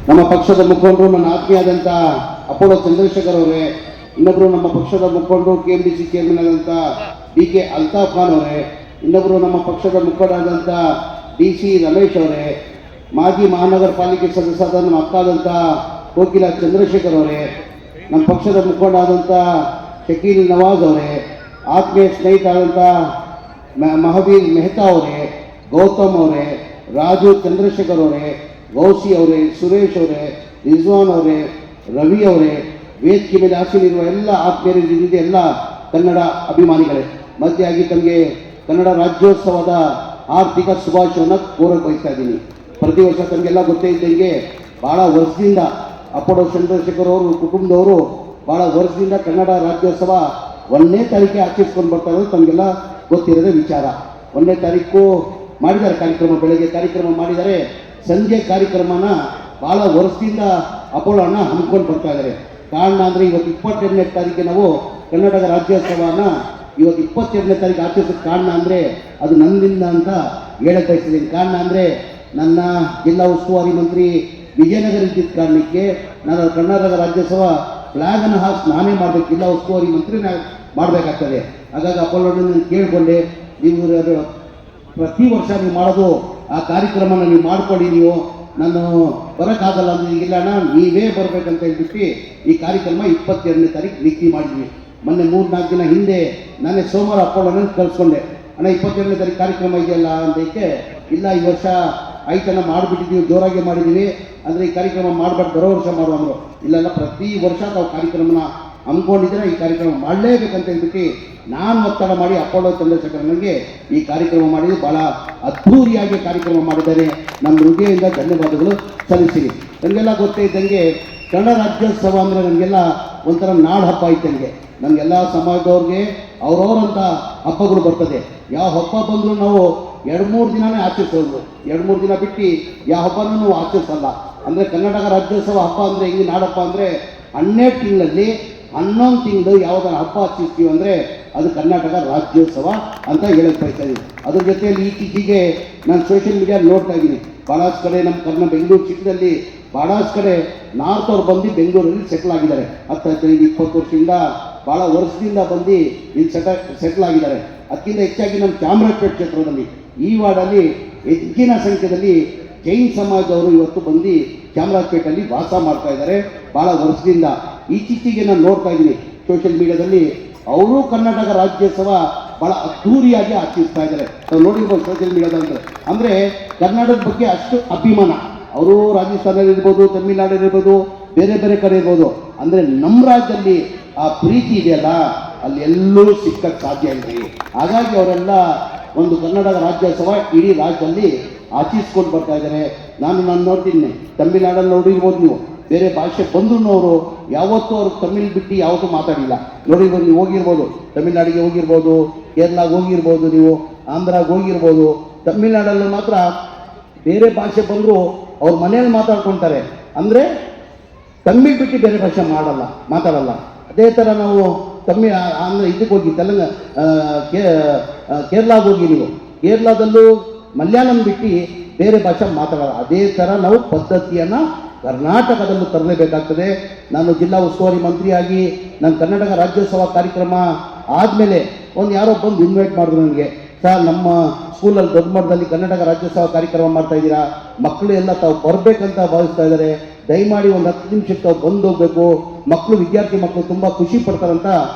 ನಮ್ಮ ಪಕ್ಷದ ಮುಖಂಡರು, ನನ್ನ ಆತ್ಮೀಯಾದಂಥ ಅಪೋಲೋ ಚಂದ್ರಶೇಖರ್ ಅವರೇ, ಇನ್ನೊಬ್ಬರು ನಮ್ಮ ಪಕ್ಷದ ಮುಖಂಡರು KMDC ಚೇರ್ಮನ್ ಆದಂಥ DK ಅಲ್ತಾಫ್ ಖಾನ್ ಅವರೇ, ಇನ್ನೊಬ್ಬರು ನಮ್ಮ ಪಕ್ಷದ ಮುಖಂಡರಾದಂಥ DC ರಮೇಶ್ ಅವರೇ, ಮಾಜಿ ಮಹಾನಗರ ಪಾಲಿಕೆ ಸದಸ್ಯರಾದ ನಮ್ಮ ಅಕ್ಕಾದಂಥ ಕೋಕಿಲ ಚಂದ್ರಶೇಖರ್ ಅವರೇ, ನಮ್ಮ ಪಕ್ಷದ ಮುಖಂಡರಾದಂಥ ಶಕೀಲ್ ನವಾಜ್ ಅವರೇ, ಆತ್ಮೀಯ ಸ್ನೇಹಿತರಾದಂಥ ಮಹಾವೀರ್ ಮೆಹ್ತಾ ಅವರೇ, ಗೌತಮ್ ಅವರೇ, ರಾಜು ಚಂದ್ರಶೇಖರ್ ಅವರೇ, ಗೌಸಿ ಅವರೇ, ಸುರೇಶ್ ಅವರೇ, ರಿಜ್ವಾನ್ ಅವರೇ, ರವಿ ಅವರೇ, ವೇದಿಕೆ ಮೇಲೆ ಆಸೀನಿರುವ ಎಲ್ಲ ಆತ್ಮೀಯರಿದೆ, ಎಲ್ಲ ಕನ್ನಡ ಅಭಿಮಾನಿಗಳೇ, ಮಧ್ಯಾಗಿ ತಮಗೆ ಕನ್ನಡ ರಾಜ್ಯೋತ್ಸವದ ಆರ್ಥಿಕ ಶುಭಾಶಯವನ್ನು ಕೋರಕ್ಕೆ ಬಯಸ್ತಾ ಇದ್ದೀನಿ. ಪ್ರತಿ ವರ್ಷ ತಮಗೆಲ್ಲ ಗೊತ್ತೇ ಇದ್ದಂಗೆ ಭಾಳ ವರ್ಷದಿಂದ ಅಪೋಲೋ ಚಂದ್ರಶೇಖರ್ ಅವರು ಕುಟುಂಬದವರು ಭಾಳ ವರ್ಷದಿಂದ ಕನ್ನಡ ರಾಜ್ಯೋತ್ಸವ 1ನೇ ತಾರೀಕೆ ಆಚರಿಸ್ಕೊಂಡು ಬರ್ತಾ ಇರೋದು ತಮಗೆಲ್ಲ ಗೊತ್ತಿರೋದೇ ವಿಚಾರ. 1ನೇ ತಾರೀಕು ಮಾಡಿದ್ದಾರೆ ಕಾರ್ಯಕ್ರಮ, ಬೆಳಗ್ಗೆ ಕಾರ್ಯಕ್ರಮ ಮಾಡಿದ್ದಾರೆ, ಸಂಜೆ ಕಾರ್ಯಕ್ರಮನ ಭಾಳ ವರ್ಷದಿಂದ ಅಪೋಲೋ ಅಣ್ಣ ಹಮ್ಮಿಕೊಂಡು ಬರ್ತಾ ಇದ್ದಾರೆ. ಕಾರಣ ಅಂದರೆ ಇವತ್ತು 22ನೇ ತಾರೀಕಿಗೆ ನಾವು ಕನ್ನಡದ ರಾಜ್ಯೋತ್ಸವನ ಇವತ್ತು 22ನೇ ತಾರೀಕು ಆಚರಿಸೋಕ್ಕೆ ಕಾರಣ ಅಂದರೆ ಅದು ನನ್ನಿಂದ ಅಂತ ಹೇಳಕ್ಕೆ ಬಯಸ್ತಿದ್ದೀನಿ. ಕಾರಣ ಅಂದರೆ ನನ್ನ ಜಿಲ್ಲಾ ಉಸ್ತುವಾರಿ ಮಂತ್ರಿ ವಿಜಯನಗರ ಇದ್ದಿದ್ದ ಕಾರಣಕ್ಕೆ ನಾನು ಕನ್ನಡದ ರಾಜ್ಯೋತ್ಸವ ಫ್ಲ್ಯಾಗನ್ನು ಹಾಕಿ ನಾನೇ ಮಾಡಬೇಕು, ಜಿಲ್ಲಾ ಉಸ್ತುವಾರಿ ಮಂತ್ರಿನ ಮಾಡಬೇಕಾಗ್ತದೆ. ಹಾಗಾಗಿ ಅಪೋಲೋನ ಕೇಳಿಕೊಂಡೆ, ನೀವು ಪ್ರತಿ ವರ್ಷ ನೀವು ಮಾಡೋದು ಆ ಕಾರ್ಯಕ್ರಮನ ನೀವು ಮಾಡ್ಕೊಳ್ಳಿ, ನೀವು ನಾನು ಬರೋಕ್ಕಾಗಲ್ಲ ಅಂದರೆ ಇಲ್ಲ ಅಣ್ಣ ನೀವೇ ಬರಬೇಕಂತ ಹೇಳ್ಬಿಟ್ಟು ಈ ಕಾರ್ಯಕ್ರಮ 22ನೇ ತಾರೀಕು ನಿಗದಿ ಮಾಡಿದ್ವಿ. ಮೊನ್ನೆ 3-4 ದಿನ ಹಿಂದೆ ನಾನೇ ಸೋಮವಾರ ಅಪೋಲೋನ ಕಳಿಸ್ಕೊಂಡೆ, ಅಣ್ಣ 22ನೇ ತಾರೀಕು ಕಾರ್ಯಕ್ರಮ ಇದೆಯಲ್ಲ ಅಂದಕ್ಕೆ, ಇಲ್ಲ ಈ ವರ್ಷ ಆಯ್ತನ ಮಾಡಿಬಿಟ್ಟಿದ್ದೀವಿ, ಜೋರಾಗಿ ಮಾಡಿದ್ದೀವಿ, ಅಂದರೆ ಈ ಕಾರ್ಯಕ್ರಮ ಮಾಡಬಾರ್ದು, ಬರೋ ವರ್ಷ ಮಾಡುವಂದರು. ಇಲ್ಲ ಪ್ರತಿ ವರ್ಷ ನಾವು ಕಾರ್ಯಕ್ರಮನ ಹಮ್ಮಿಕೊಂಡಿದ್ರೆ ಈ ಕಾರ್ಯಕ್ರಮ ಮಾಡಲೇಬೇಕಂತ ಹೇಳ್ಬಿಟ್ಟು ನಾನು ಒತ್ತಡ ಮಾಡಿ ಅಪೋಲೋ ಚಂದ್ರಶೇಖರ್ ನನಗೆ ಈ ಕಾರ್ಯಕ್ರಮ ಮಾಡಿದ್ದು ಭಾಳ ಅದ್ಧೂರಿಯಾಗಿ ಕಾರ್ಯಕ್ರಮ ಮಾಡಿದ್ದಾರೆ. ನಮ್ಮ ಹೃದಯದಿಂದ ಧನ್ಯವಾದಗಳು ಸಲ್ಲಿಸ್ತೀನಿ. ನನಗೆಲ್ಲ ಗೊತ್ತೇ ಇದ್ದಂಗೆ ಕನ್ನಡ ರಾಜ್ಯೋತ್ಸವ ಅಂದರೆ ನಮಗೆಲ್ಲ ಒಂಥರ ನಾಡು ಹಬ್ಬ ಇದ್ದಂಗೆ. ನಮಗೆಲ್ಲ ಸಮಾಜದವ್ರಿಗೆ ಅವ್ರವ್ರಂಥ ಹಬ್ಬಗಳು ಬರ್ತದೆ. ಯಾವ ಹಬ್ಬ ಬಂದರೂ ನಾವು 2-3 ದಿನವೇ ಆಚರಿಸೋದು, 2-3 ದಿನ ಬಿಟ್ಟು ಯಾವ ಹಬ್ಬನೂ ನಾವು ಆಚರಿಸಲ್ಲ. ಅಂದರೆ ಕನ್ನಡ ರಾಜ್ಯೋತ್ಸವ ಹಬ್ಬ ಅಂದರೆ ಹಿಂಗೆ ನಾಡಪ್ಪ ಅಂದರೆ 12 ತಿಂಗಳಲ್ಲಿ 11 ತಿಂಗಳು ಯಾವುದಾರ ಹಬ್ಬ ಆಚರಿಸ್ತೀವಿ ಅಂದರೆ ಅದು ಕರ್ನಾಟಕ ರಾಜ್ಯೋತ್ಸವ ಅಂತ ಹೇಳಕ್ಕೆ ಬಯಸ್ತಾ ಇದ್ದೀನಿ. ಅದ್ರ ಜೊತೆಯಲ್ಲಿ ಇತ್ತೀಚೆಗೆ ನಾನು ಸೋಷಿಯಲ್ ಮೀಡಿಯಾ ನೋಡ್ತಾ ಇದ್ದೀನಿ, ಭಾಳಷ್ಟು ಕಡೆ ನಮ್ಮ ಬೆಂಗಳೂರು ಸಿಟಿಯಲ್ಲಿ ಭಾಳಷ್ಟು ಕಡೆ ನಾರ್ತ್ ಅವ್ರು ಬಂದು ಬೆಂಗಳೂರಲ್ಲಿ ಸೆಟ್ಲ್ ಆಗಿದ್ದಾರೆ. 15-20 ವರ್ಷದಿಂದ ಭಾಳ ವರ್ಷದಿಂದ ಬಂದು ಇಲ್ಲಿ ಸೆಟ್ಲ್ ಆಗಿದ್ದಾರೆ. ಅದಕ್ಕಿಂತ ಹೆಚ್ಚಾಗಿ ನಮ್ಮ ಚಾಮರಾಜಪೇಟೆ ಕ್ಷೇತ್ರದಲ್ಲಿ ಈ ವಾರ್ಡಲ್ಲಿ ಹೆಚ್ಚಿನ ಸಂಖ್ಯೆಯಲ್ಲಿ ಜೈನ್ ಸಮಾಜದವರು ಇವತ್ತು ಬಂದು ಚಾಮರಾಜಪೇಟೆಯಲ್ಲಿ ವಾಸ ಮಾಡ್ತಾ ಇದ್ದಾರೆ ಭಾಳ ವರ್ಷದಿಂದ. ಇತ್ತೀಚೆಗೆ ನಾನು ನೋಡ್ತಾ ಇದ್ದೀನಿ ಸೋಷಿಯಲ್ ಮೀಡಿಯಾದಲ್ಲಿ ಅವರು ಕರ್ನಾಟಕ ರಾಜ್ಯೋತ್ಸವ ಭಾಳ ಅದ್ಧೂರಿಯಾಗಿ ಆಚರಿಸ್ತಾ ಇದ್ದಾರೆ. ನಾವು ನೋಡಿರ್ಬೋದು ಸೋಷಿಯಲ್ ಮೀಡಿಯಾದಲ್ಲಿ. ಅಂದರೆ ಕರ್ನಾಟಕದ ಬಗ್ಗೆ ಅಷ್ಟು ಅಭಿಮಾನ. ಅವರು ರಾಜಸ್ಥಾನದಲ್ಲಿ ಇರ್ಬೋದು, ತಮಿಳುನಾಡಲ್ಲಿರ್ಬೋದು, ಬೇರೆ ಬೇರೆ ಕಡೆ ಇರ್ಬೋದು, ಅಂದರೆ ನಮ್ಮ ರಾಜ್ಯದಲ್ಲಿ ಆ ಪ್ರೀತಿ ಇದೆಯಲ್ಲ ಅಲ್ಲಿ ಎಲ್ಲೂ ಸಿಕ್ಕಕ್ಕೆ ಸಾಧ್ಯ ಇಲ್ಲ. ಹಾಗಾಗಿ ಅವರೆಲ್ಲ ಒಂದು ಕನ್ನಡ ರಾಜ್ಯೋತ್ಸವ ಇಡೀ ರಾಜ್ಯದಲ್ಲಿ ಆಚರಿಸ್ಕೊಂಡು ಬರ್ತಾ ಇದ್ದಾರೆ. ನಾನು ನೋಡ್ತೀನಿ, ತಮಿಳುನಾಡಲ್ಲಿ ನೋಡಿರ್ಬೋದು, ನೀವು ಬೇರೆ ಭಾಷೆ ಬಂದರೂ ಅವರು ಯಾವತ್ತೂ ಅವ್ರು ತಮಿಳ್ ಬಿಟ್ಟು ಯಾವತ್ತೂ ಮಾತಾಡಿಲ್ಲ. ನೋಡಿರ್ಬೋದು, ನೀವು ಹೋಗಿರ್ಬೋದು, ತಮಿಳ್ನಾಡಿಗೆ ಹೋಗಿರ್ಬೋದು, ಕೇರಳಾಗೆ ಹೋಗಿರ್ಬೋದು, ನೀವು ಆಂಧ್ರಾಗೆ ಹೋಗಿರ್ಬೋದು, ತಮಿಳ್ನಾಡಲ್ಲೂ ಮಾತ್ರ ಬೇರೆ ಭಾಷೆ ಬಂದರೂ ಅವ್ರ ಮನೆಯಲ್ಲಿ ಮಾತಾಡ್ಕೊಳ್ತಾರೆ. ಅಂದರೆ ತಮಿಳ್ ಬಿಟ್ಟು ಬೇರೆ ಭಾಷೆ ಮಾತಾಡಲ್ಲ. ಅದೇ ಥರ ನಾವು ಅಂದರೆ ಇದಕ್ಕೆ ಹೋಗಿ ಕೇರಳಾಗೆ ಹೋಗಿ, ನೀವು ಕೇರಳದಲ್ಲೂ ಮಲಯಾಳಂ ಬಿಟ್ಟು ಬೇರೆ ಭಾಷೆ ಮಾತಾಡಲ್ಲ. ಅದೇ ಥರ ನಾವು ಪದ್ಧತಿಯನ್ನು ಕರ್ನಾಟಕದಲ್ಲೂ ತರಲೇಬೇಕಾಗ್ತದೆ. ನಾನು ಜಿಲ್ಲಾ ಉಸ್ತುವಾರಿ ಮಂತ್ರಿಯಾಗಿ ನಾನು ಕರ್ನಾಟಕ ರಾಜ್ಯೋತ್ಸವ ಕಾರ್ಯಕ್ರಮ ಆದಮೇಲೆ ಯಾರೋ ಬಂದು ಇನ್ವೈಟ್ ಮಾಡಿದ್ರು ನನಗೆ, ಸರ್ ನಮ್ಮ ಸ್ಕೂಲಲ್ಲಿ ದೊಡ್ಡ ಮಟ್ಟದಲ್ಲಿ ಕರ್ನಾಟಕ ರಾಜ್ಯೋತ್ಸವ ಕಾರ್ಯಕ್ರಮ ಮಾಡ್ತಾ ಇದ್ದೀರಾ, ಮಕ್ಕಳು ಎಲ್ಲ ತಾವು ಬರಬೇಕಂತ ಭಾವಿಸ್ತಾ ಇದ್ದಾರೆ, ದಯಮಾಡಿ ಒಂದು 10 ನಿಮಿಷಕ್ಕೆ ತಾವು ಬಂದು ಹೋಗಬೇಕು, ವಿದ್ಯಾರ್ಥಿ ಮಕ್ಕಳು ತುಂಬ ಖುಷಿ ಪಡ್ತಾರಂತ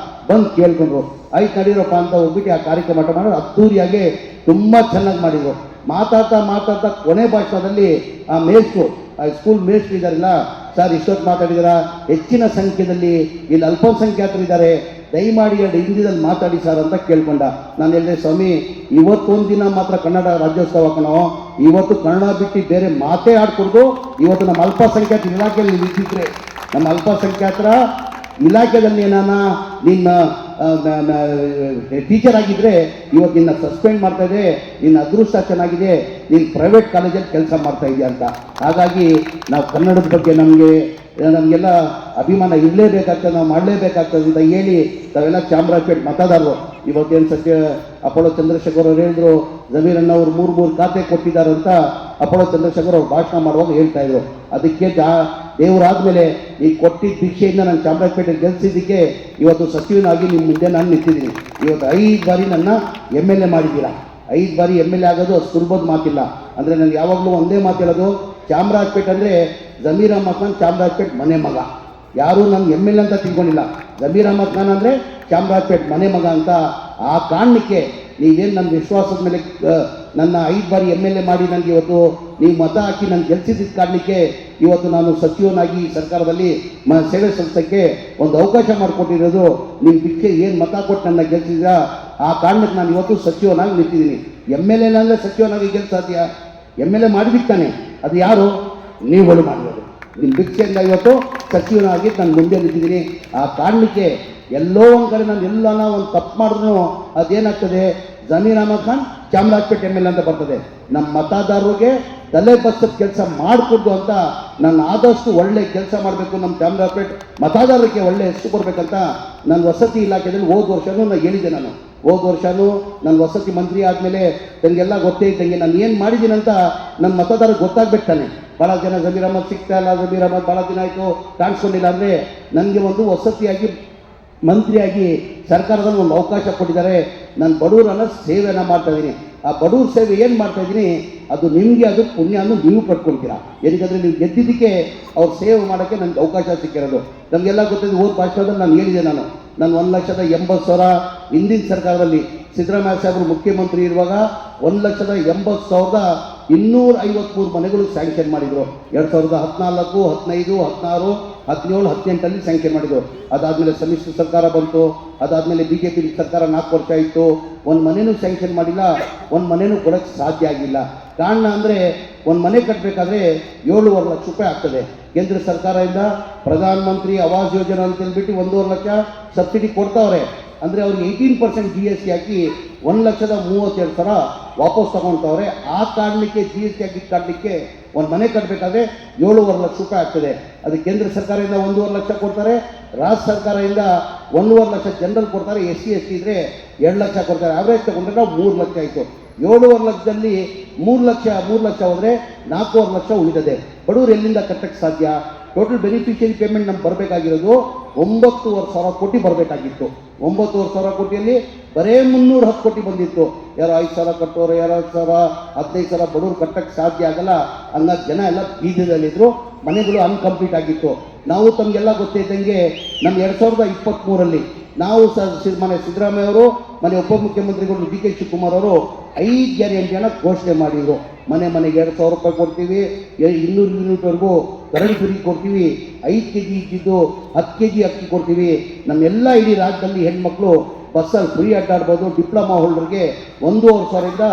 ಬಂದು ಕೇಳ್ಕೊಂಡ್ರು. ಆಯ್ತು ನಡೀರಪ್ಪ ಅಂತ ಹೋಗ್ಬಿಟ್ಟು ಆ ಕಾರ್ಯಕ್ರಮ ಮಾಡೋದು ಅದ್ದೂರಿಯಾಗಿ ತುಂಬ ಚೆನ್ನಾಗಿ ಮಾಡಿದ್ರು. ಮಾತಾಡ್ತಾ ಕೊನೆ ಭಾಷಣದಲ್ಲಿ ಆ ಮೇಷ್ಟ್ರು, ಆ ಸ್ಕೂಲ್ ಮೇಷ್ಟ್ರು ಇದ್ದಾರಲ್ಲ, ಸರ್ ಇಷ್ಟೊತ್ತು ಮಾತಾಡಿದಾರ, ಹೆಚ್ಚಿನ ಸಂಖ್ಯೆಯಲ್ಲಿ ಇಲ್ಲಿ ಅಲ್ಪಸಂಖ್ಯಾತರಿದ್ದಾರೆ, ದಯಮಾಡಿ 2 ಹಿಂದಿದಲ್ಲಿ ಮಾತಾಡಿ ಸರ್ ಅಂತ ಕೇಳ್ಕೊಂಡ. ನಾನು ಹೇಳಿದೆ, ಸ್ವಾಮಿ ಇವತ್ತೊಂದು ದಿನ ಮಾತ್ರ ಕನ್ನಡ ರಾಜ್ಯೋತ್ಸವ ಕಣೋ, ಇವತ್ತು ಕನ್ನಡ ಬಿಟ್ಟು ಬೇರೆ ಮಾತೇ ಆಡ್ಕೊಡ್ದು. ಇವತ್ತು ನಮ್ಮ ಅಲ್ಪಸಂಖ್ಯಾತರ ಇಲಾಖೆಯಲ್ಲಿ ನಿಂತಿದ್ರೆ, ನಮ್ಮ ಅಲ್ಪಸಂಖ್ಯಾತರ ಇಲಾಖೆಯಲ್ಲಿ ನಿನ್ನ ಟೀಚರ್ ಆಗಿದ್ದರೆ ಇವತ್ತು ನಿನ್ನ ಸಸ್ಪೆಂಡ್ ಮಾಡ್ತಾ ಇದೆ, ನಿನ್ನ ಅದೃಷ್ಟ ಚೆನ್ನಾಗಿದೆ, ನೀನು ಪ್ರೈವೇಟ್ ಕಾಲೇಜಲ್ಲಿ ಕೆಲಸ ಮಾಡ್ತಾ ಇದೆಯಾ ಅಂತ. ಹಾಗಾಗಿ ನಾವು ಕನ್ನಡದ ಬಗ್ಗೆ ನಮಗೆಲ್ಲ ಅಭಿಮಾನ ಇರಲೇಬೇಕಾಗ್ತದೆ, ನಾವು ಮಾಡಲೇಬೇಕಾಗ್ತದೆ ಅಂತ ಹೇಳಿ ತಾವೆಲ್ಲ ಚಾಮರಾಜಪೇಟೆ ಮತದಾರರು ಇವತ್ತೇನು ಅಪೋಲೋ ಚಂದ್ರಶೇಖರ್ ಅವರು ಹೇಳಿದ್ರು, ಜಮೀರಣ್ಣ ಅವರು 3 ಖಾತೆ ಕೊಟ್ಟಿದ್ದಾರಂತ ಅಪೋಲೋ ಚಂದ್ರಶೇಖರ್ ಅವ್ರು ಭಾಷಣ ಮಾಡುವಾಗ ಹೇಳ್ತಾ ಇದ್ರು. ಅದಕ್ಕೆ ದೇವರಾದ್ಮೇಲೆ ಈ ಕೊಟ್ಟಿದ್ದ ಭಿಕ್ಷೆಯಿಂದ ನಾನು ಚಾಮರಾಜಪೇಟೆ ಗೆಲ್ಸಿದ್ದಕ್ಕೆ ಇವತ್ತು ಸಚಿವನಾಗಿ ನಿಮ್ಮ ಮುಂದೆ ನಾನು ನಿಂತಿದ್ದೀನಿ. ಇವತ್ತು 5 ಬಾರಿ ನನ್ನ MLA ಮಾಡಿದ್ದೀರಾ. 5 ಬಾರಿ MLA ಆಗೋದು ಅಷ್ಟು ಸುಲಭದ ಮಾತಿಲ್ಲ. ಅಂದರೆ ನನಗೆ ಯಾವಾಗಲೂ ಒಂದೇ ಮಾತು ಹೇಳೋದು, ಚಾಮರಾಜಪೇಟೆ ಅಂದರೆ ಜಮೀರ್ ಅಹಮದ್ ಖಾನ್ ಚಾಮರಾಜಪೇಟೆ ಮನೆ ಮಗ. ಯಾರೂ ನನಗೆ MLA ಅಂತ ತಿಳ್ಕೊಂಡಿಲ್ಲ. ಜಮೀರ್ ಅಹಮದ್ ಖಾನ್ ಅಂದರೆ ಚಾಮರಾಜಪೇಟೆ ಮನೆ ಮಗ ಅಂತ. ಆ ಕಾರಣಕ್ಕೆ ನೀವೇನು ನನ್ನ ವಿಶ್ವಾಸದ ಮೇಲೆ ನನ್ನ 5 ಬಾರಿ MLA ಮಾಡಿ ನನಗೆ ಇವತ್ತು ನೀವು ಮತ ಹಾಕಿ ನಾನು ಗೆಲ್ಸಿದ್ದ ಕಾರಣಕ್ಕೆ ಇವತ್ತು ನಾನು ಸಚಿವನಾಗಿ ಸರ್ಕಾರದಲ್ಲಿ ಸೇವೆ ಸಲ್ಲಿಸೋಕ್ಕೆ ಒಂದು ಅವಕಾಶ ಮಾಡಿಕೊಟ್ಟಿರೋದು. ನೀವು ಭಿಕ್ಷೆ ಏನು ಮತ ಕೊಟ್ಟು ನನ್ನ ಗೆಲ್ಸಿದ್ರ ಆ ಕಾರಣಕ್ಕೆ ನಾನು ಇವತ್ತು ಸಚಿವನಾಗಿ ನಿಂತಿದ್ದೀನಿ. MLA ಅಂದರೆ ಸಚಿವನಾಗಿ ಗೆಲ್ಸ ಸಾಧ್ಯ? MLA ಮಾಡಿಬಿಡ್ತಾನೆ, ಅದು ಯಾರು? ನೀವುಗಳು ಮಾಡಿರೋದು. ನಿಮ್ಮ ಭಿಕ್ಷೆಯಿಂದ ಇವತ್ತು ಸಚಿವನಾಗಿ ನಾನು ಮುಂದೆ ನಿಂತಿದ್ದೀನಿ. ಆ ಕಾರಣಕ್ಕೆ ಎಲ್ಲೋ ಒಂದು ಕಡೆ ನಾನು ಎಲ್ಲನ ಒಂದು ತಪ್ಪು ಮಾಡಿದ್ರು ಅದೇನಾಗ್ತದೆ, ಜಮೀರ್ ಅಹಮದ್ ಖಾನ್ ಚಾಮರಾಜಪೇಟೆ MLA ಅಂತ ಬರ್ತದೆ. ನಮ್ಮ ಮತದಾರರಿಗೆ ತಲೆ ಬಸ್ತದ ಕೆಲಸ ಮಾಡಿಕೊಡ್ದು ಅಂತ ನಾನು ಆದಷ್ಟು ಒಳ್ಳೆ ಕೆಲಸ ಮಾಡಬೇಕು, ನಮ್ಮ ಚಾಮರಾಜಪೇಟೆ ಮತದಾರರಿಗೆ ಒಳ್ಳೆ ಹೆಸರು ಕೊಡಬೇಕಂತ ನಾನು ವಸತಿ ಇಲಾಖೆಯಲ್ಲಿ ಹೋದ ವರ್ಷವೂ ನಾನು ಹೇಳಿದ್ದೆ. ಹೋದ ವರ್ಷವೂ ನಾನು ವಸತಿ ಮಂತ್ರಿ ಆದಮೇಲೆ ನನಗೆಲ್ಲ ಗೊತ್ತೇ ಇದ್ದಂಗೆ ನಾನು ಏನು ಮಾಡಿದ್ದೀನಿ ಅಂತ ನನ್ನ ಮತದಾರರಿಗೆ ಗೊತ್ತಾಗ್ಬೇಕು ತಾನೆ. ಭಾಳ ಜನ ಜಮೀರ್ ಅಹಮದ್ ಸಿಗ್ತಾ ಇಲ್ಲ, ಜಮೀರ್ ಅಹಮದ್ ಭಾಳ ದಿನ ಆಯಿತು ಕಾಣಿಸ್ಕೊಂಡಿಲ್ಲ ಅಂದರೆ ನನಗೆ ಒಂದು ವಸತಿಯಾಗಿ ಮಂತ್ರಿಯಾಗಿ ಸರ್ಕಾರದಲ್ಲಿ ಒಂದು ಅವಕಾಶ ಕೊಟ್ಟಿದ್ದಾರೆ. ನಾನು ಬಡವರನ್ನ ಸೇವೆನ ಮಾಡ್ತಾಯಿದ್ದೀನಿ. ಆ ಬಡವ್ರ ಸೇವೆ ಏನು ಮಾಡ್ತಾಯಿದ್ದೀನಿ ಅದು ನಿಮಗೆ ಅದು ಪುಣ್ಯವನ್ನು ನೀವು ಕಟ್ಕೊಳ್ತೀರಾ. ಏನಕ್ಕಂದರೆ ನೀವು ಗೆದ್ದಿದ್ದಕ್ಕೆ ಅವ್ರ ಸೇವೆ ಮಾಡೋಕ್ಕೆ ನನಗೆ ಅವಕಾಶ ಸಿಕ್ಕಿರೋದು. ನಮಗೆಲ್ಲ ಗೊತ್ತಿದ್ದು ಹೋದ ಭಾಷಣದಲ್ಲಿ ನಾನು ಹೇಳಿದೆ, ನಾನು 1,80,000 ಹಿಂದಿನ ಸರ್ಕಾರದಲ್ಲಿ ಸಿದ್ದರಾಮಯ್ಯ ಸಾಹೇಬರು ಮುಖ್ಯಮಂತ್ರಿ ಇರುವಾಗ 1,80,253 ಮನೆಗಳು ಸ್ಯಾಂಕ್ಷನ್ ಮಾಡಿದರು. 2014, 15, 16, 17, 18 ಸ್ಯಾಂಕ್ಷನ್ ಮಾಡಿದರು. ಅದಾದಮೇಲೆ ಸಮ್ಮಿಶ್ರ ಸರ್ಕಾರ ಬಂತು. ಅದಾದಮೇಲೆ BJP ಸರ್ಕಾರ 4 ವರ್ಷ ಇತ್ತು. ಒಂದು ಮನೆಯೂ ಸ್ಯಾಂಕ್ಷನ್ ಮಾಡಿಲ್ಲ, ಒಂದು ಮನೆಯೂ ಕೊಡೋಕ್ಕೆ ಸಾಧ್ಯ ಆಗಿಲ್ಲ. ಕಾರಣ ಅಂದರೆ ಒಂದು ಮನೆ ಕಟ್ಟಬೇಕಾದ್ರೆ 7.5 ಲಕ್ಷ ರೂಪಾಯಿ ಆಗ್ತದೆ. ಕೇಂದ್ರ ಸರ್ಕಾರದಿಂದ ಪ್ರಧಾನ ಮಂತ್ರಿ ಆವಾಸ್ ಯೋಜನೆ ಅಂತ ಹೇಳ್ಬಿಟ್ಟು 1.5 ಲಕ್ಷ ಸಬ್ಸಿಡಿ ಕೊಡ್ತಾವ್ರೆ. ಅಂದರೆ ಅವ್ರಿಗೆ 18% GST ಹಾಕಿ 1,32,000 ವಾಪಸ್ ತಗೊಳ್ತಾವ್ರೆ. ಆ ಕಾರಣಕ್ಕೆ GST ಹಾಕಿ ಕಾರಣಕ್ಕೆ ಒಂದು ಮನೆ ಕಟ್ಟಬೇಕಾದ್ರೆ 7.5 ಲಕ್ಷ ರೂಪಾಯಿ ಆಗ್ತದೆ. ಅದು ಕೇಂದ್ರ ಸರ್ಕಾರದಿಂದ 1.5 ಲಕ್ಷ ಕೊಡ್ತಾರೆ, ರಾಜ್ಯ ಸರ್ಕಾರದಿಂದ 1.5 ಲಕ್ಷ ಜನರಲ್ ಕೊಡ್ತಾರೆ. SC ST ಇದ್ದರೆ 2 ಲಕ್ಷ ಕೊಡ್ತಾರೆ. ಆವ್ರೇಜ್ ತಗೊಂಡ್ರೆ ನಾವು 3 ಲಕ್ಷ ಆಯಿತು. 7.5 ಲಕ್ಷದಲ್ಲಿ 3 ಲಕ್ಷ ಹೋದರೆ 4.5 ಲಕ್ಷ ಉಳಿತದೆ. ಬಡವರು ಎಲ್ಲಿಂದ ಕಟ್ಟಕ್ಕೆ ಸಾಧ್ಯ? ಟೋಟಲ್ ಬೆನಿಫಿಷಿಯರಿ ಪೇಮೆಂಟ್ ನಮ್ಗೆ ಬರಬೇಕಾಗಿರೋದು 9,500 ಕೋಟಿ ಬರಬೇಕಾಗಿತ್ತು. 9,500 ಕೋಟಿಯಲ್ಲಿ ಬರೇ 310 ಕೋಟಿ ಬಂದಿತ್ತು. ಯಾರೋ 5,000 ಕಟ್ಟೋರು, 2,000, 15,000 ಬಡವರು ಕಟ್ಟಕ್ಕೆ ಸಾಧ್ಯ ಆಗಲ್ಲ. ಹಂಗಾಗಿ ಜನ ಎಲ್ಲ ಬೀದಿದಲ್ಲಿದ್ದರು, ಮನೆಗಳು ಅನ್ಕಂಪ್ಲೀಟ್ ಆಗಿತ್ತು. ನಾವು ತಮಗೆಲ್ಲ ಗೊತ್ತಿದ್ದಂಗೆ ನಮ್ಮ 2023ರಲ್ಲಿ ನಾವು ಮನೆ ಸಿದ್ದರಾಮಯ್ಯ ಅವರು, ಮನೆ ಉಪಮುಖ್ಯಮಂತ್ರಿಗಳು DK ಶಿವಕುಮಾರ್ ಅವರು 5 ಗ್ಯಾರಂಟಿಯನ್ನು ಘೋಷಣೆ ಮಾಡಿದರು. ಮನೆಗೆ 2,000 ರೂಪಾಯಿ ಕೊಡ್ತೀವಿ, 200 ಯೂನಿಟ್ವರೆಗೂ ಕರೆಂಟ್ ಫ್ರೀ ಕೊಡ್ತೀವಿ, 5 kg ಇದ್ದಿದ್ದು 10 kg ಅಕ್ಕಿ ಕೊಡ್ತೀವಿ, ನಮ್ಮೆಲ್ಲ ಇಡೀ ರಾಜ್ಯದಲ್ಲಿ ಹೆಣ್ಮಕ್ಳು ಬಸ್ಸಲ್ಲಿ ಫ್ರೀ ಅಡ್ಡಾಡ್ಬೋದು, ಡಿಪ್ಲೊಮಾ ಹೋಲ್ಡರ್ಗೆ 1,500ರಿಂದ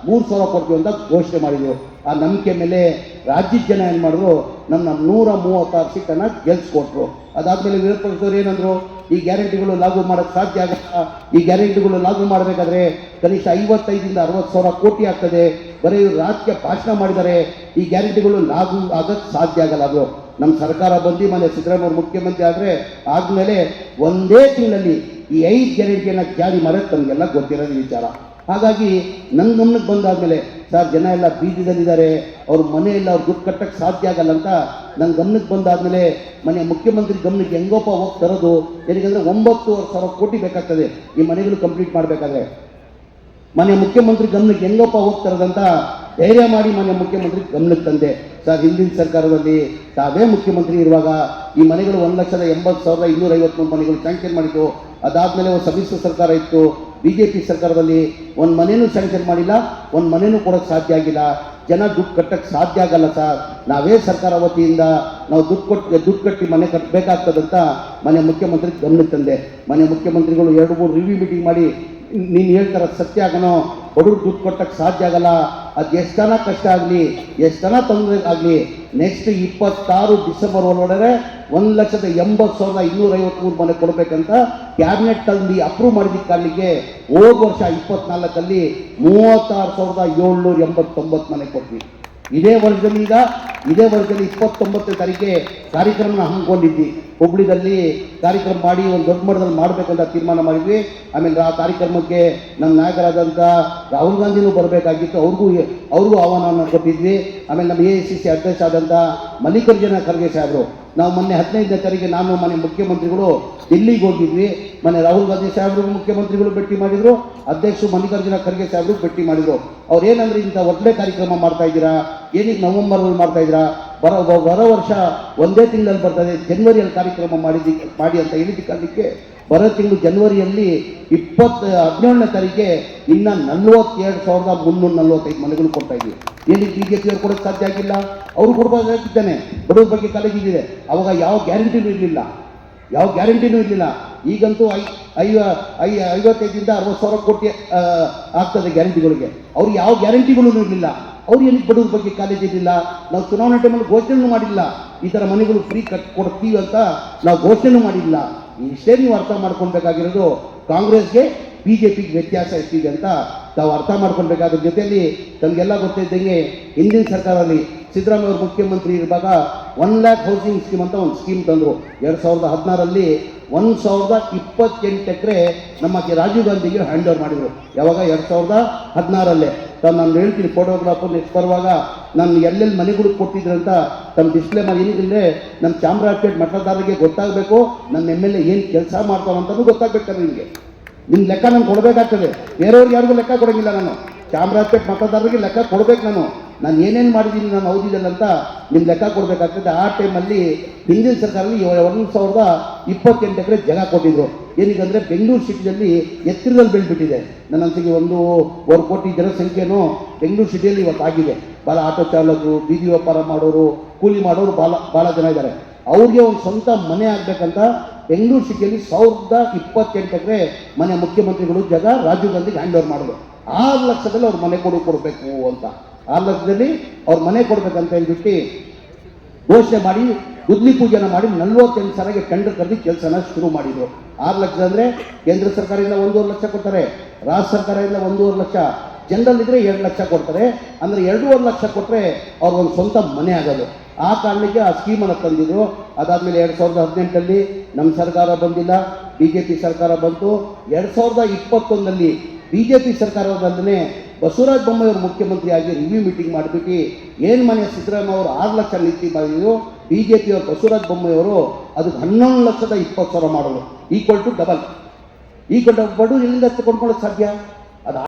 3,000 ಕೊಡ್ತೀವಿ ಅಂತ ಘೋಷಣೆ ಮಾಡಿದರು. ಆ ನಂಬಿಕೆ ಮೇಲೆ ರಾಜ್ಯದ ಜನ ಏನು ಮಾಡಿದ್ರು, ನಮ್ಮ 136 ಸೀಟನ್ನು ಗೆಲ್ಸ್ಕೊಟ್ರು. ಅದಾದಮೇಲೆ ವಿರೋಧ ಪಕ್ಷದವ್ರು ಏನಂದರು, ಈ ಗ್ಯಾರಂಟಿಗಳು ಲಾಗು ಮಾಡೋಕ್ಕೆ ಸಾಧ್ಯ ಆಗುತ್ತಾ? ಈ ಗ್ಯಾರಂಟಿಗಳು ಲಾಗು ಮಾಡಬೇಕಾದ್ರೆ ಕನಿಷ್ಠ 55ರಿಂದ 60,000 ಕೋಟಿ ಆಗ್ತದೆ. ಬರೀ ರಾಜ್ಯ ಭಾಷಣ ಮಾಡಿದ್ದಾರೆ, ಈ ಗ್ಯಾರಂಟಿಗಳು ಲಾಗು ಆಗೋಕ್ಕೆ ಸಾಧ್ಯ ಆಗಲ್ಲ. ಅದು ನಮ್ಮ ಸರ್ಕಾರ ಬಂದು ಮನೆ ಸಿದ್ದರಾಮಯ್ಯ ಮುಖ್ಯಮಂತ್ರಿ ಆದಮೇಲೆ ಒಂದೇ ತಿಂಗಳಲ್ಲಿ ಈ 5 ಗ್ಯಾರಂಟಿಯನ್ನು ಜಾರಿ ಮಾಡೋಕ್ಕೆ ನಮಗೆಲ್ಲ ಗೊತ್ತಿರೋದು ವಿಚಾರ. ಹಾಗಾಗಿ ನನ್ನ ಗಮನಕ್ಕೆ ಬಂದಾದಮೇಲೆ ಸರ್ ಜನ ಎಲ್ಲ ಬೀದಿದಲ್ಲಿದ್ದಾರೆ, ಅವ್ರ ಮನೆಯಲ್ಲ ಅವ್ರು ದುಡ್ಡು ಕಟ್ಟಕ್ಕೆ ಸಾಧ್ಯ ಆಗಲ್ಲ ಅಂತ ನನ್ನ ಗಮನಕ್ಕೆ ಬಂದಾದಮೇಲೆ ಮನೆ ಮುಖ್ಯಮಂತ್ರಿ ಗಮನಕ್ಕೆ ಹೆಂಗೋಪ ಹೋಗಿ ತರೋದು? ಏನಕ್ಕೆ 9,500 ಕೋಟಿ ಬೇಕಾಗ್ತದೆ ಈ ಮನೆಗಳು ಕಂಪ್ಲೀಟ್ ಮಾಡಬೇಕಾದ್ರೆ. ಮನೆ ಮುಖ್ಯಮಂತ್ರಿ ಗಮನಕ್ಕೆ ಹೆಂಗೋಪ ಹೋಗ್ತಾರದಂತ ಧೈರ್ಯ ಮಾಡಿ ಮನೆ ಮುಖ್ಯಮಂತ್ರಿ ಗಮನಕ್ಕೆ ತಂದೆ. ಸರ್ ಹಿಂದಿನ ಸರ್ಕಾರದಲ್ಲಿ ತಾವೇ ಮುಖ್ಯಮಂತ್ರಿ ಇರುವಾಗ ಈ ಮನೆಗಳು 1,80,253 ಮನೆಗಳು ಸ್ಯಾಂಕ್ಷನ್ ಮಾಡಿತ್ತು. ಅದಾದಮೇಲೆ ಒಂದು ಸಮ್ಮಿಶ್ರ ಸರ್ಕಾರ ಇತ್ತು, BJP ಸರ್ಕಾರದಲ್ಲಿ ಒಂದು ಮನೆಯೂ ಸ್ಯಾಂಕ್ಷನ್ ಮಾಡಿಲ್ಲ, ಒಂದು ಮನೆಯೂ ಕೊಡೋಕ್ಕೆ ಸಾಧ್ಯ ಆಗಿಲ್ಲ. ಜನ ದುಡ್ಡು ಕಟ್ಟಕ್ಕೆ ಸಾಧ್ಯ ಆಗಲ್ಲ ಸರ್, ನಾವೇ ಸರ್ಕಾರ ವತಿಯಿಂದ ನಾವು ದುಡ್ಡು ಕಟ್ಟಿ ಮನೆ ಕಟ್ಟಬೇಕಾಗ್ತದಂತ ಮನೆ ಮುಖ್ಯಮಂತ್ರಿ ಗಮನಕ್ಕೆ ತಂದೆ. ಮನೆ ಮುಖ್ಯಮಂತ್ರಿಗಳು 2-3 ರಿವ್ಯೂ ಮೀಟಿಂಗ್ ಮಾಡಿ ನೀನು ಹೇಳ್ತಾರ ಸತ್ಯ ಆಗನೋ, ಬಡವ್ರು ದುಡ್ಡು ಕೊಟ್ಟಕ್ಕೆ ಸಾಧ್ಯ ಆಗಲ್ಲ, ಅದು ಎಷ್ಟು ಜನ ಕಷ್ಟ ಆಗಲಿ, ಎಷ್ಟು ಜನ ತೊಂದರೆ ಆಗಲಿ, ನೆಕ್ಸ್ಟ್ 26 ಡಿಸೆಂಬರ್ ಒಳಗಡೆ 1,80,253 ಮನೆ ಕೊಡಬೇಕಂತ ಕ್ಯಾಬಿನೆಟ್ಟಲ್ಲಿ ಅಪ್ರೂವ್ ಮಾಡಿದ ಕಾರಣಕ್ಕೆ ಹೋದ ವರ್ಷ 24ರಲ್ಲಿ 36,789 ಮನೆ ಕೊಟ್ವಿ. ಇದೇ ವರ್ಷದಲ್ಲಿ 29 ತಾರೀಕಿಗೆ ಕಾರ್ಯಕ್ರಮನ ಹಮ್ಮಿಕೊಂಡಿದ್ವಿ. ಹುಬ್ಳಿದಲ್ಲಿ ಕಾರ್ಯಕ್ರಮ ಮಾಡಿ ಒಂದು ದೊಡ್ಡ ಮಟ್ಟದಲ್ಲಿ ಮಾಡಬೇಕಂತ ತೀರ್ಮಾನ ಮಾಡಿದ್ವಿ. ಆಮೇಲೆ ಆ ಕಾರ್ಯಕ್ರಮಕ್ಕೆ ನಮ್ಮ ನಾಯಕರಾದಂಥ ರಾಹುಲ್ ಗಾಂಧಿನೂ ಬರಬೇಕಾಗಿತ್ತು, ಅವ್ರಿಗೂ ಆಹ್ವಾನವನ್ನು ಕೊಟ್ಟಿದ್ವಿ. ಆಮೇಲೆ ನಮ್ಮ AICC ಅಧ್ಯಕ್ಷ ಆದಂಥ ಮಲ್ಲಿಕಾರ್ಜುನ ಖರ್ಗೆ ಸಾಹೇಬರು, ನಾವು ಮೊನ್ನೆ 15ನೇ ತಾರೀಕಿಗೆ ನಾನು ಮನೆ ಮುಖ್ಯಮಂತ್ರಿಗಳು ದಿಲ್ಲಿಗೆ ಹೋಗಿದ್ವಿ. ಮೊನ್ನೆ ರಾಹುಲ್ ಗಾಂಧಿ ಸಾಹೇಬರು ಮುಖ್ಯಮಂತ್ರಿಗಳು ಭೇಟಿ ಮಾಡಿದರು, ಅಧ್ಯಕ್ಷರು ಮಲ್ಲಿಕಾರ್ಜುನ ಖರ್ಗೆ ಸಾಹೇಬರು ಭೇಟಿ ಮಾಡಿದರು. ಅವ್ರು ಏನಂದ್ರೆ ಇಂಥ ಒಳ್ಳೆ ಕಾರ್ಯಕ್ರಮ ಮಾಡ್ತಾ ಇದ್ದೀರಾ, ಏನಕ್ಕೆ ನವೆಂಬರ್ನಲ್ಲಿ ಮಾಡ್ತಾ ಇದ್ದೀರಾ, ಬರೋ ವರ್ಷ ಒಂದೇ ತಿಂಗಳಲ್ಲಿ ಬರ್ತದೆ, ಜನವರಿಯಲ್ಲಿ ಕಾರ್ಯಕ್ರಮ ಮಾಡಿ ಅಂತ ಹೇಳಿದ್ದಕ್ಕೆ ಬರೋ ತಿಂಗಳು ಜನವರಿಯಲ್ಲಿ 17ನೇ ತಾರೀಕಿಗೆ ಇನ್ನು 42,345 ಮನೆಗಳು ಕೊಡ್ತಾ ಇದ್ದೀವಿ. ಏನಕ್ಕೆ BJP ಅವ್ರು ಕೊಡೋಕ್ಕೆ ಸಾಧ್ಯ ಆಗಿಲ್ಲ? ಅವರು ಕೊಡ್ಬೋದಾಗಿದ್ದಾನೆ. ಬಡವ್ರ ಬಗ್ಗೆ ಕಾಳಜಿ ಇದೆ. ಅವಾಗ ಯಾವ ಗ್ಯಾರಂಟಿನೂ ಇರಲಿಲ್ಲ. ಈಗಂತೂ 55ರಿಂದ 60,000 ಕೋಟಿ ಆಗ್ತದೆ ಗ್ಯಾರಂಟಿಗಳಿಗೆ. ಅವ್ರಿಗೆ ಯಾವ ಗ್ಯಾರಂಟಿಗಳೂ ಇರಲಿಲ್ಲ. ಅವ್ರು ಏನಕ್ಕೆ ಬಡವ್ರ ಬಗ್ಗೆ ಕಾಳಜಿ ಇರಲಿಲ್ಲ? ನಾವು ಚುನಾವಣೆ ಟೈಮಲ್ಲಿ ಘೋಷಣೆನೂ ಮಾಡಿಲ್ಲ, ಈ ಥರ ಮನೆಗಳು ಫ್ರೀ ಕೊಡ್ತೀವಿ ಅಂತ ನಾವು ಘೋಷಣೆನೂ ಮಾಡಿಲ್ಲ. ಇಷ್ಟೇ ನೀವು ಅರ್ಥ ಮಾಡ್ಕೊಳ್ಬೇಕಾಗಿರೋದು. ಕಾಂಗ್ರೆಸ್ಗೆ BJPಗೆ ವ್ಯತ್ಯಾಸ ಎಷ್ಟಿದೆ ಅಂತ ತಾವು ಅರ್ಥ ಮಾಡ್ಕೊಳ್ಬೇಕಾದ್ರ ಜೊತೆಯಲ್ಲಿ ತಮಗೆಲ್ಲ ಗೊತ್ತಿದ್ದಂಗೆ ಹಿಂದಿನ ಸರ್ಕಾರದಲ್ಲಿ ಸಿದ್ದರಾಮಯ್ಯ ಅವರು ಮುಖ್ಯಮಂತ್ರಿ ಇರುವಾಗ 1 lakh ಹೌಸಿಂಗ್ ಸ್ಕೀಮ್ ಅಂತ ಒಂದು ಸ್ಕೀಮ್ ತಂದರು. 2016ರಲ್ಲಿ 1028 ಎಕರೆ ನಮ್ಮ ರಾಜೀವ್ ಗಾಂಧಿಗೆ ಹ್ಯಾಂಡ್ ಓವರ್ ಮಾಡಿದರು. ಯಾವಾಗ? 2016ರಲ್ಲೇ. ನಾನು ಹೇಳ್ತೀನಿ, ಫೋಟೋಗ್ರಾಫರ್ ನೆಕ್ಸ್ಟ್ ಬರುವಾಗ ನಾನು ಎಲ್ಲೆಲ್ಲಿ ಮನೆಗಳು ಕೊಟ್ಟಿದ್ರಂತ ತಮ್ಮ ಡಿಸ್ಪ್ಲೇ ಮಾಡಿ. ಏನಿದ್ರೆ ನಮ್ಮ ಚಾಮರಾಜಪೇಟೆ ಮತದಾರರಿಗೆ ಗೊತ್ತಾಗಬೇಕು, ನನ್ನ MLA ಏನು ಕೆಲಸ ಮಾಡ್ತಾವಂತಲೂ ಗೊತ್ತಾಗಬೇಕಲ್ಲ. ನಿಮ್ಮ ಲೆಕ್ಕ ನಾನು ಕೊಡಬೇಕಾಗ್ತದೆ, ಬೇರೆಯವ್ರಿಗೆ ಯಾರಿಗೂ ಲೆಕ್ಕ ಕೊಡೋಂಗಿಲ್ಲ. ನಾನು ಚಾಮರಾಜಪೇಟೆ ಮತದಾರರಿಗೆ ಲೆಕ್ಕ ಕೊಡಬೇಕು. ನಾನು ಏನೇನು ಮಾಡಿದ್ದೀನಿ ನಾನು ಅವಧಿದಲ್ಲಿ ಅಂತ ನಿಮ್ಮ ಲೆಕ್ಕ ಕೊಡಬೇಕಾಗ್ತದೆ. ಆ ಟೈಮಲ್ಲಿ ಹಿಂದಿನ ಸರ್ಕಾರದಲ್ಲಿ 1028 ಎಕರೆ ಜಾಗ ಕೊಟ್ಟಿದ್ರು. ಏನೀಗಂದರೆ ಬೆಂಗಳೂರು ಸಿಟಿಯಲ್ಲಿ ಎತ್ತರದಲ್ಲಿ ಬೆಳೆದ್ಬಿಟ್ಟಿದೆ. ನನ್ನ ಅನ್ಸಿಗೆ 1.25 ಕೋಟಿ ಜನಸಂಖ್ಯೆನೂ ಬೆಂಗಳೂರು ಸಿಟಿಯಲ್ಲಿ ಇವತ್ತು ಆಗಿದೆ. ಭಾಳ ಆಟೋ ಚಾಲಕರು, ಬೀದಿ ವ್ಯಾಪಾರ ಮಾಡೋರು, ಕೂಲಿ ಮಾಡೋರು ಭಾಳ ಜನ ಇದ್ದಾರೆ. ಅವ್ರಿಗೆ ಒಂದು ಸ್ವಂತ ಮನೆ ಆಗಬೇಕಂತ ಬೆಂಗಳೂರು ಸಿಟಿಯಲ್ಲಿ 1028 ಎಕರೆ ಮನೆ ಮುಖ್ಯಮಂತ್ರಿಗಳು ಜಾಗ ರಾಜೀವ್ ಗಾಂಧಿಗೆ ಹ್ಯಾಂಡ್ ಓವರ್ ಮಾಡಿದ್ರು. 6 ಲಕ್ಷದಲ್ಲಿ ಅವ್ರ ಮನೆ ಕೊಡಬೇಕು ಅಂತ, 6 ಲಕ್ಷದಲ್ಲಿ ಅವ್ರ ಮನೆ ಕೊಡ್ಬೇಕಂತ ಹೇಳ್ಬಿಟ್ಟು ಘೋಷಣೆ ಮಾಡಿ ಗುದ್ಲಿ ಪೂಜೆನ ಮಾಡಿ 48 ಸಾವಿರಕ್ಕೆ ಟೆಂಡರ್ ಕರೆದು ಕೆಲಸನ ಶುರು ಮಾಡಿದರು. 6 ಲಕ್ಷ ಅಂದರೆ ಕೇಂದ್ರ ಸರ್ಕಾರದಿಂದ 1.5 ಲಕ್ಷ ಕೊಡ್ತಾರೆ, ರಾಜ್ಯ ಸರ್ಕಾರದಿಂದ 1.5 ಲಕ್ಷ, ಜನರಲ್ ಇದ್ರೆ 2 ಲಕ್ಷ ಕೊಡ್ತಾರೆ. ಅಂದರೆ 2.5 ಲಕ್ಷ ಕೊಟ್ಟರೆ ಅವ್ರಿಗೊಂದು ಸ್ವಂತ ಮನೆ ಆಗೋದು. ಆ ಕಾರಣಕ್ಕೆ ಆ ಸ್ಕೀಮನ್ನು ತಂದಿದ್ರು. ಅದಾದಮೇಲೆ 2018ರಲ್ಲಿ ನಮ್ಮ ಸರ್ಕಾರ ಬಂದಿಲ್ಲ, BJP ಸರ್ಕಾರ ಬಂತು. 2021ನಲ್ಲಿ BJP ಸರ್ಕಾರದಲ್ಲೇ ಬಸವರಾಜ ಬೊಮ್ಮಾಯಿ ಅವರು ಮುಖ್ಯಮಂತ್ರಿ ಆಗಿ ರಿವ್ಯೂ ಮೀಟಿಂಗ್ ಮಾಡಿಬಿಟ್ಟು ಏನು ಮನೆ ಸಿದ್ದರಾಮಯ್ಯ ಅವರು 6 ಲಕ್ಷ ನೀತಿ ಮಾಡಿದ್ರು, BJP ಅವರು ಬಸವರಾಜ ಬೊಮ್ಮಾಯಿ ಅವರು ಅದಕ್ಕೆ 11,20,000 ಮಾಡೋದು, ಈಕ್ವಲ್ ಟು ಡಬಲ್. ಈ ಬಡವರು ಎಲ್ಲಿಂದ ಕೊಂಡ್ಕೊಳ್ಳೋಕೆ ಸಾಧ್ಯ? ಅದು